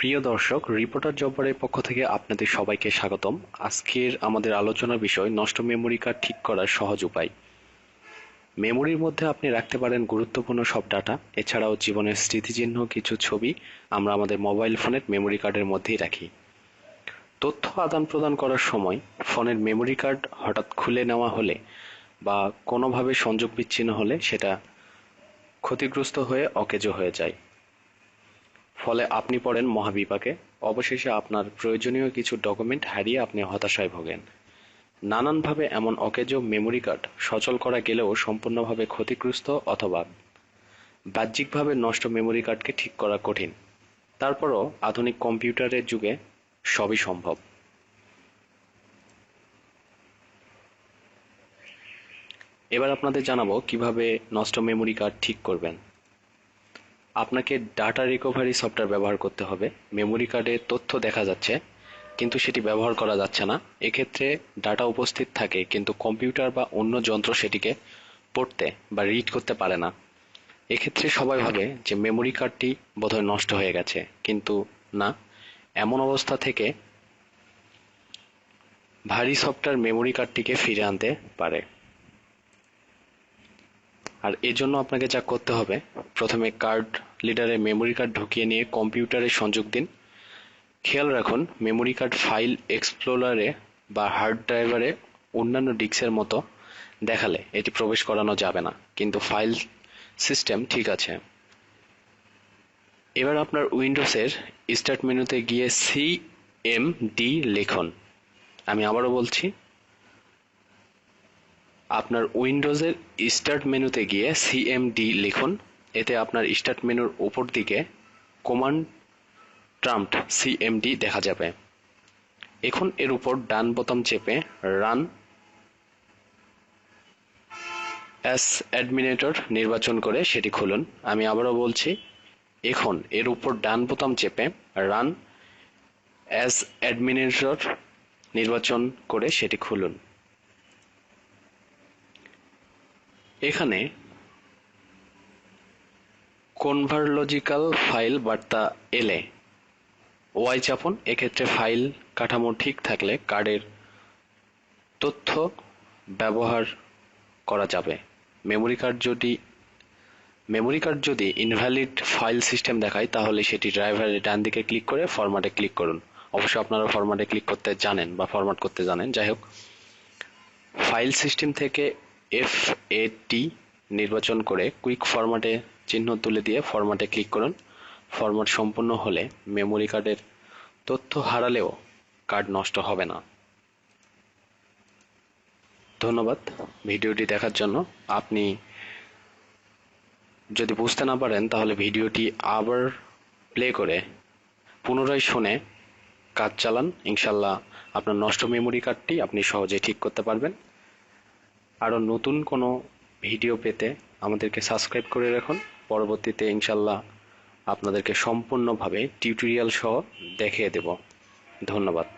প্রিয় দর্শক, রিপোর্টার জব্বারের পক্ষ থেকে আপনাদের সবাইকে স্বাগতম। আজকের আমাদের আলোচনার বিষয় নষ্ট মেমোরি কার্ড ঠিক করার সহজ উপায়। মেমোরির মধ্যে আপনি রাখতে পারেন গুরুত্বপূর্ণ সব ডাটা, এছাড়াও জীবনের স্মৃতিচিহ্ন কিছু ছবি আমরা আমাদের মোবাইল ফোনের মেমোরি কার্ডের মধ্যেই রাখি। তথ্য আদান প্রদান করার সময় ফোনের মেমোরি কার্ড হঠাৎ খুলে নেওয়া হলে বা কোনোভাবে সংযোগ বিচ্ছিন্ন হলে সেটা ক্ষতিগ্রস্ত হয়ে অকেজো হয়ে যায়। ফলে আপনি পড়েন মহাবিপাকে। অবশেষে আপনার প্রয়োজনীয় কিছু ডকুমেন্ট হারিয়ে আপনি হতাশায় ভোগেন। নানানভাবে এমন অকেজো মেমোরি কার্ড সচল করা গেলেও সম্পূর্ণভাবে ক্ষতিগ্রস্ত অথবা বাহ্যিকভাবে নষ্ট মেমোরি কার্ডকে ঠিক করা কঠিন। তারপরও আধুনিক কম্পিউটারের যুগে সবই সম্ভব। এবার আপনাদের জানাবো কিভাবে নষ্ট মেমোরি কার্ড ঠিক করবেন। আপনাকে ডাটা রিকভারি সফটওয়্যার ব্যবহার করতে হবে। মেমোরি কার্ডে তথ্য দেখা যাচ্ছে কিন্তু সেটি ব্যবহার করা যাচ্ছে না। এক্ষেত্রে ডাটা উপস্থিত থাকে কিন্তু কম্পিউটার বা অন্য যন্ত্র সেটিকে পড়তে বা রিড করতে পারে না। এক্ষেত্রে সবাই ভাবে যে মেমোরি কার্ডটি বোধহয় নষ্ট হয়ে গেছে, কিন্তু না। এমন অবস্থা থেকে ভারী সফটওয়্যার মেমোরি কার্ডটিকে ফিরে আনতে পারে। আর এজন্য আপনাকে যা করতে হবে, প্রথমে কার্ড লিডারে মেমোরি কার্ড ঢুকিয়ে নিয়ে কম্পিউটারে সংযোগ দিন। খেয়াল রাখুন, মেমোরি কার্ড ফাইল এক্সপ্লোরারে বা হার্ড ড্রাইভারে অন্যান্য ডিস্কের মতো দেখালে এটি প্রবেশ করানো যাবে না, কিন্তু ফাইল সিস্টেম ঠিক আছে। এবার আপনার উইন্ডোজের স্টার্ট মেনুতে গিয়ে সিএমডি লিখুন। আমি আবারও বলছি, আপনার উইন্ডোজের স্টার্ট মেনুতে গিয়ে সিএমডি লিখুন। এতে আপনার স্টার্ট মেনুর উপর দিকে কমান্ড ট্রাম্পড সিএমডি দেখা যাবে। এখন এর উপর ডান বোতাম চেপে রান অ্যাজ অ্যাডমিনিস্ট্রেটর নির্বাচন করে সেটি খুলুন। আমি আবারও বলছি, এখন এর উপর ডান বোতাম চেপে রান অ্যাজ অ্যাডমিনিস্ট্রেটর নির্বাচন করে সেটি খুলুন। এখানে কনভারলজিক্যাল ফাইল বার্তা এলে ওয়াই চাপুন। এক্ষেত্রে ফাইল কাঠামো ঠিক থাকলে কার্ডের তথ্য ব্যবহার করা যাবে। মেমোরি কার্ড যদি ইনভ্যালিড ফাইল সিস্টেম দেখায় তাহলে সেটি ড্রাইভারের ডান দিকে ক্লিক করে ফরম্যাটে ক্লিক করুন। অবশ্যই আপনারা ফরম্যাটে ক্লিক করতে জানেন বা ফরম্যাট করতে জানেন। যাই হোক, ফাইল সিস্টেম থেকে FAT নির্বাচন করে কুইক ফরম্যাটে চিহ্ন তুলে দিয়ে ফরম্যাটে ক্লিক করুন। ফরম্যাট সম্পূর্ণ হলে মেমোরি কার্ডের তথ্য হারালেও কার্ড নষ্ট হবে না। ধন্যবাদ ভিডিওটি দেখার জন্য। আপনি যদি বুঝতে না পারেন তাহলে ভিডিওটি আবার প্লে করে পুনরায় শুনে কাজ চালান। ইনশাল্লাহ আপনার নষ্ট মেমোরি কার্ডটি আপনি সহজে ঠিক করতে পারবেন। আরও নতুন কোনো ভিডিও পেতে আমাদেরকে সাবস্ক্রাইব করে রাখুন। পরবর্তীতে ইনশাল্লাহ আপনাদেরকে সম্পূর্ণভাবে টিউটোরিয়াল সহ দেখিয়ে দেব। ধন্যবাদ।